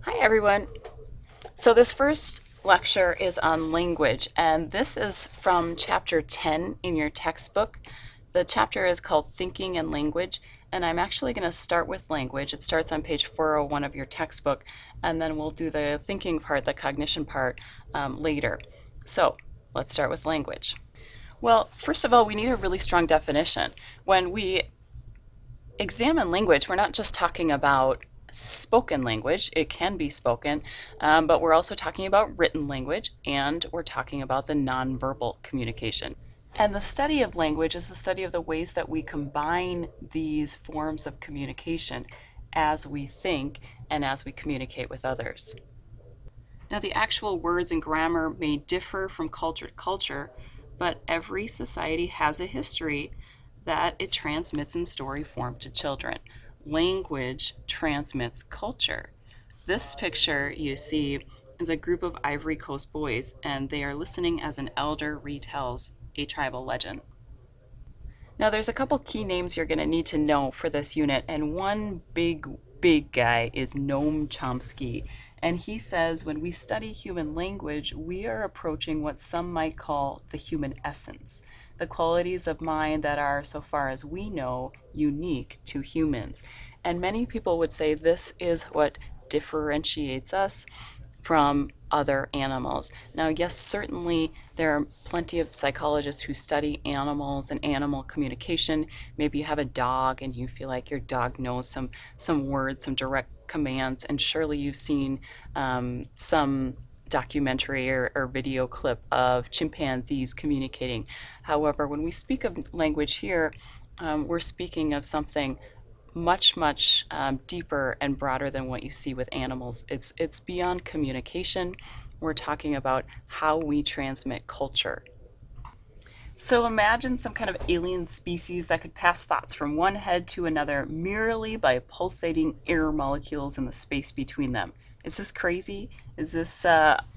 Hi everyone. So this first lecture is on language, and this is from chapter 10 in your textbook. The chapter is called Thinking and Language, and I'm actually going to start with language. It starts on page 401 of your textbook, and then we'll do the thinking part, the cognition part, later. So let's start with language. Well, first of all, we need a really strong definition. When we examine language, we're not just talking about spoken language. It can be spoken, but we're also talking about written language, and we're talking about the nonverbal communication. And the study of language is the study of the ways that we combine these forms of communication as we think and as we communicate with others. Now, the actual words and grammar may differ from culture to culture, but every society has a history that it transmits in story form to children. Language transmits culture. This picture you see is a group of Ivory Coast boys, and they are listening as an elder retells a tribal legend. Now, there's a couple key names you're going to need to know for this unit, and one big guy is Noam Chomsky. And he says when we study human language, we are approaching what some might call the human essence, the qualities of mind that are, so far as we know, unique to humans. And many people would say this is what differentiates us from other animals. Now, yes, certainly there are plenty of psychologists who study animals and animal communication. Maybe you have a dog and you feel like your dog knows some words, some direct commands, and surely you've seen some documentary or video clip of chimpanzees communicating. However, when we speak of language here, we're speaking of something much deeper and broader than what you see with animals. It's beyond communication. We're talking about how we transmit culture. So imagine some kind of alien species that could pass thoughts from one head to another merely by pulsating air molecules in the space between them. Is this crazy? Is this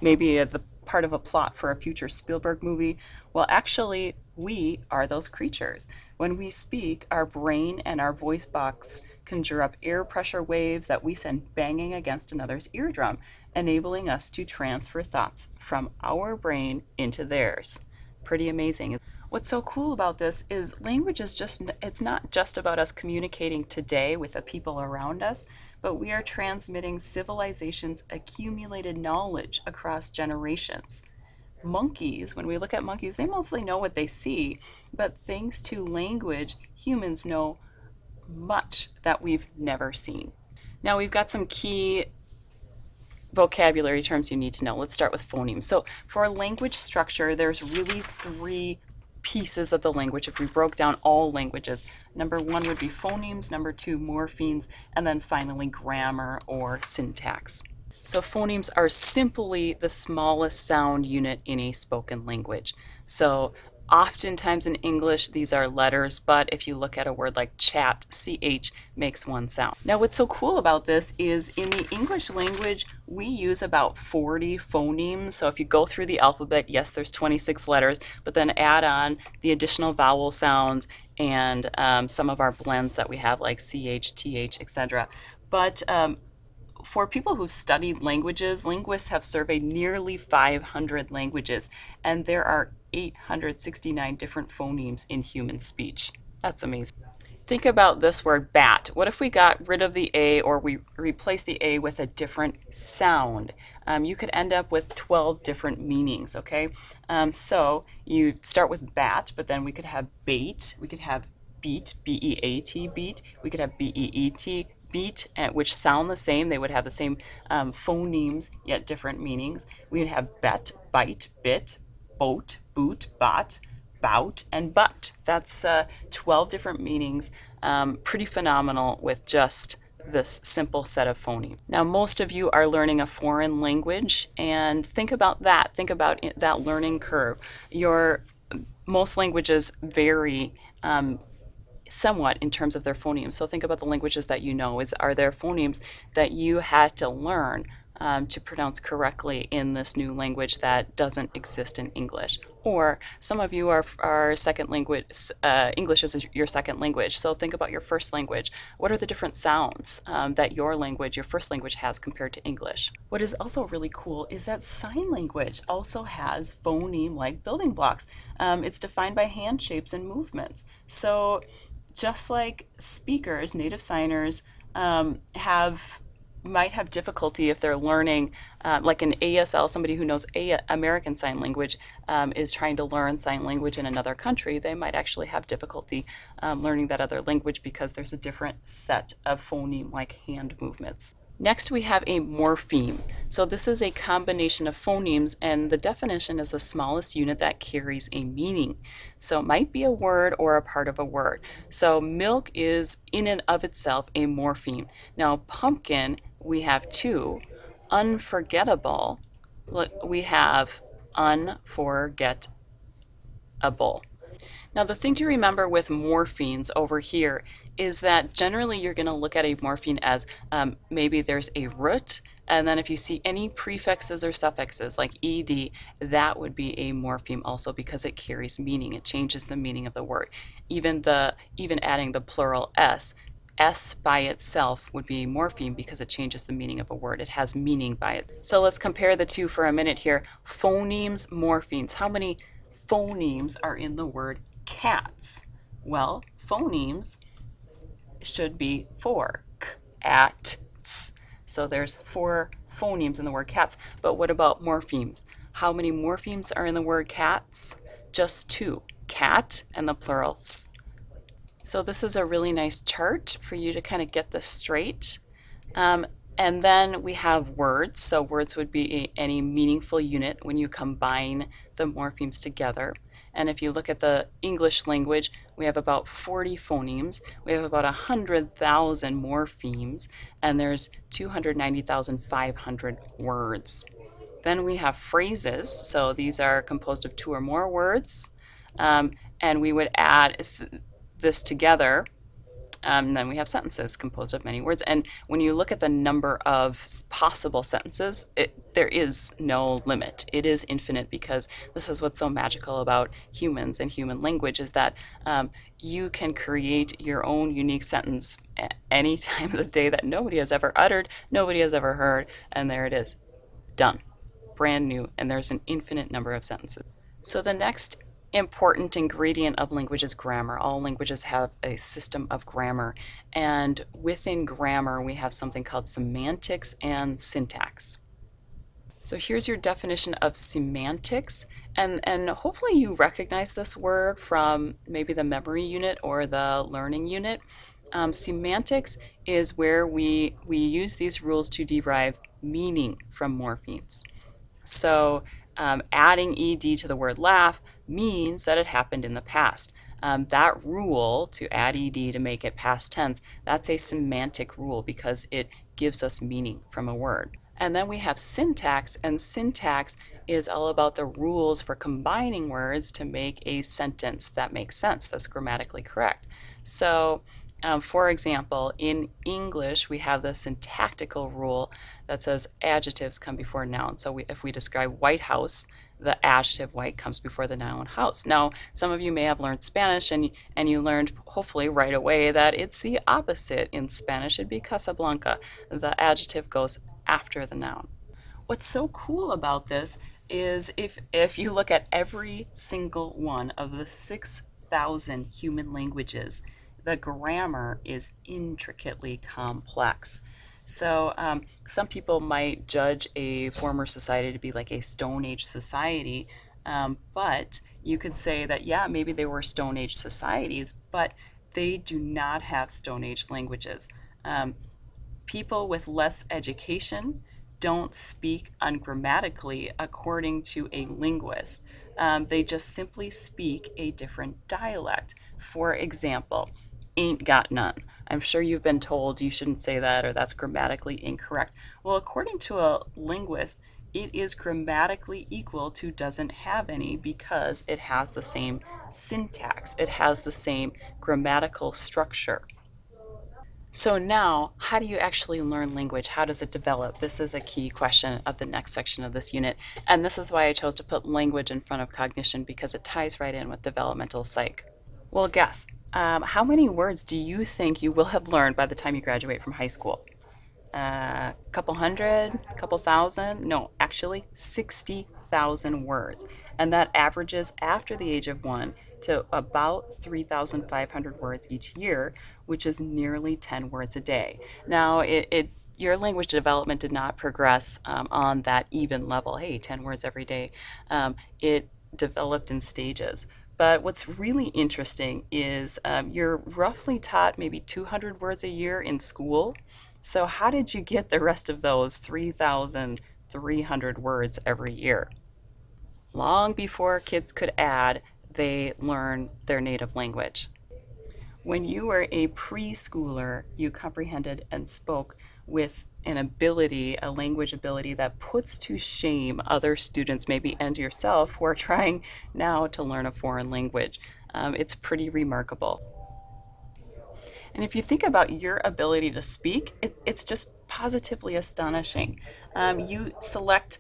maybe the part of a plot for a future Spielberg movie? Well, actually, we are those creatures. When we speak, our brain and our voice box conjure up air pressure waves that we send banging against another's eardrum, enabling us to transfer thoughts from our brain into theirs. Pretty amazing. What's so cool about this is language is it's not just about us communicating today with the people around us, but we are transmitting civilization's accumulated knowledge across generations. Monkeys, when we look at monkeys, they mostly know what they see, but thanks to language, humans know much that we've never seen. Now we've got some key vocabulary terms you need to know. Let's start with phonemes. So for language structure, there's really three pieces of the language if we broke down all languages. Number one would be phonemes, number two morphemes, and then finally grammar or syntax. So phonemes are simply the smallest sound unit in a spoken language. So oftentimes in English, these are letters, but if you look at a word like chat, CH makes one sound. Now, what's so cool about this is in the English language, we use about 40 phonemes. So if you go through the alphabet, yes, there's 26 letters, but then add on the additional vowel sounds and some of our blends that we have like CH, TH, etc. But for people who've studied languages, linguists have surveyed nearly 500 languages, and there are 869 different phonemes in human speech. That's amazing. Think about this word bat. What if we got rid of the A or we replaced the A with a different sound? You could end up with 12 different meanings, okay? So you start with bat, but then we could have bait, we could have beat, B-E-A-T, beat, we could have B-E-E-T, beat, which sound the same. They would have the same phonemes, yet different meanings. We would have bet, bite, bit, boat, boot, bot, bout, and butt. That's 12 different meanings. Pretty phenomenal with just this simple set of phonemes. Now, most of you are learning a foreign language, and think about that. Think about that learning curve. Most languages vary somewhat in terms of their phonemes. So think about the languages that you know. Are there phonemes that you had to learn to pronounce correctly in this new language that doesn't exist in English. Or some of you are second language, English is your second language. So think about your first language. What are the different sounds that your language, your first language, has compared to English? What is also really cool is that sign language also has phoneme-like building blocks. It's defined by hand shapes and movements. So just like speakers, native signers might have difficulty if they're learning, like an ASL, somebody who knows American Sign Language is trying to learn sign language in another country, they might actually have difficulty learning that other language because there's a different set of phoneme-like hand movements. Next, we have a morpheme. So this is a combination of phonemes, and the definition is the smallest unit that carries a meaning. So it might be a word or a part of a word. So milk is in and of itself a morpheme. Now pumpkin, we have two. Unforgettable, we have unforgettable. Now the thing to remember with morphemes over here is that generally you're going to look at a morpheme as maybe there's a root, and then if you see any prefixes or suffixes like ed, that would be a morpheme also because it carries meaning. It changes the meaning of the word. Even adding the plural S by itself would be a morpheme because it changes the meaning of a word. It has meaning by it. So let's compare the two for a minute here. Phonemes, morphemes. How many phonemes are in the word cats? Well, phonemes should be 4. K, at, ts. So there's 4 phonemes in the word cats. But what about morphemes? How many morphemes are in the word cats? Just 2. Cat and the plural s. So this is a really nice chart for you to kind of get this straight. And then we have words. So words would be any meaningful unit when you combine the morphemes together. And if you look at the English language, we have about 40 phonemes. We have about 100,000 morphemes, and there's 290,500 words. Then we have phrases. So these are composed of 2 or more words. And we would add this together, and then we have sentences composed of many words. And when you look at the number of possible sentences, there is no limit. It is infinite because this is what's so magical about humans and human language is that you can create your own unique sentence at any time of the day that nobody has ever uttered, nobody has ever heard, and there it is. Done. Brand new, and there's an infinite number of sentences. So the next important ingredient of language is grammar. All languages have a system of grammar, and within grammar we have something called semantics and syntax. So here's your definition of semantics, and hopefully you recognize this word from maybe the memory unit or the learning unit. Semantics is where we use these rules to derive meaning from morphemes. So adding ed to the word laugh means that it happened in the past. That rule to add ed to make it past tense, that's a semantic rule because it gives us meaning from a word. And then we have syntax, and syntax is all about the rules for combining words to make a sentence that makes sense, that's grammatically correct. So for example, in English, we have the syntactical rule that says adjectives come before nouns. So if we describe White House, the adjective white comes before the noun house. Now, some of you may have learned Spanish and you learned hopefully right away that it's the opposite. In Spanish, it'd be Casablanca. The adjective goes after the noun. What's so cool about this is if you look at every single one of the 6,000 human languages, the grammar is intricately complex. So some people might judge a former society to be like a Stone Age society, but you could say that, yeah, maybe they were Stone Age societies, but they do not have Stone Age languages. People with less education don't speak ungrammatically according to a linguist. They just simply speak a different dialect. For example, ain't got none. I'm sure you've been told you shouldn't say that or that's grammatically incorrect. Well, according to a linguist, it is grammatically equal to doesn't have any because it has the same syntax. It has the same grammatical structure. So now, how do you actually learn language? How does it develop? This is a key question of the next section of this unit. And this is why I chose to put language in front of cognition, because it ties right in with developmental psych. Well, guess, how many words do you think you will have learned by the time you graduate from high school? A couple hundred, couple thousand? No, actually 60,000 words. And that averages after the age of 1 to about 3,500 words each year, which is nearly 10 words a day. Now, your language development did not progress on that even level. Hey, 10 words every day. It developed in stages. But what's really interesting is you're roughly taught maybe 200 words a year in school. So how did you get the rest of those 3,300 words every year? Long before kids could add, they learn their native language. When you were a preschooler, you comprehended and spoke with an ability, a language ability that puts to shame other students, maybe and yourself, who are trying now to learn a foreign language. It's pretty remarkable. And if you think about your ability to speak, it's just positively astonishing. You select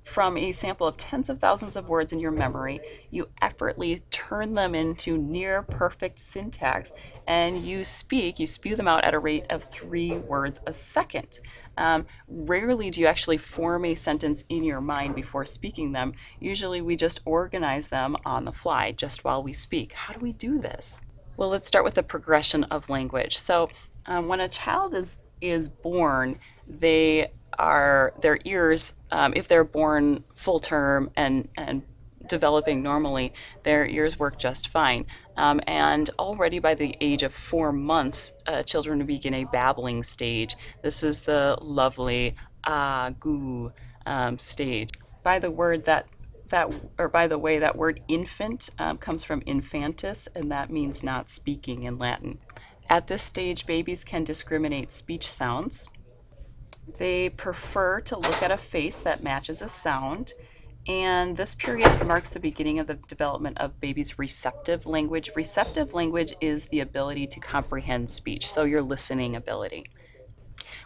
from a sample of tens of thousands of words in your memory, you effortlessly turn them into near perfect syntax, and you spew them out at a rate of 3 words a second. Rarely do you actually form a sentence in your mind before speaking them. Usually we just organize them on the fly just while we speak. How do we do this? Well, let's start with the progression of language. So when a child is born, their ears, if they're born full term and developing normally, their ears work just fine. And already by the age of 4 months, children begin a babbling stage. This is the lovely goo stage. By the word by the way, that word infant comes from infantis, and that means not speaking in Latin. At this stage, babies can discriminate speech sounds. They prefer to look at a face that matches a sound, and this period marks the beginning of the development of baby's receptive language. Receptive language is the ability to comprehend speech, so your listening ability.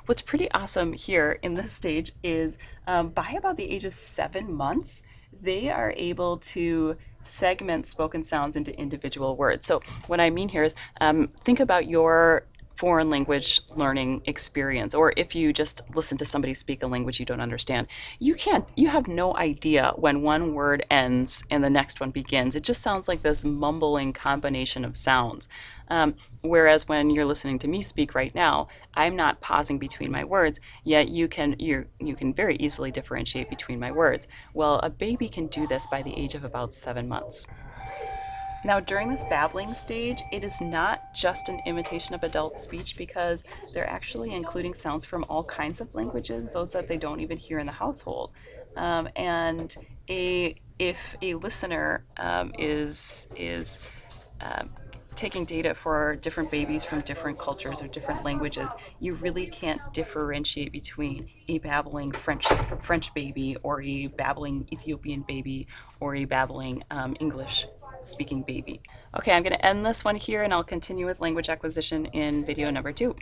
What's pretty awesome here in this stage is by about the age of 7 months, they are able to segment spoken sounds into individual words. So what I mean here is think about your foreign language learning experience, or if you just listen to somebody speak a language you don't understand, you have no idea when one word ends and the next one begins. It just sounds like this mumbling combination of sounds. Whereas when you're listening to me speak right now, I'm not pausing between my words, yet you can very easily differentiate between my words. Well, a baby can do this by the age of about 7 months. Now, during this babbling stage, it is not just an imitation of adult speech, because they're actually including sounds from all kinds of languages, those that they don't even hear in the household. If a listener is taking data for different babies from different cultures or different languages, you really can't differentiate between a babbling French baby or a babbling Ethiopian baby or a babbling English speaking baby. Okay, I'm going to end this one here, and I'll continue with language acquisition in video number 2.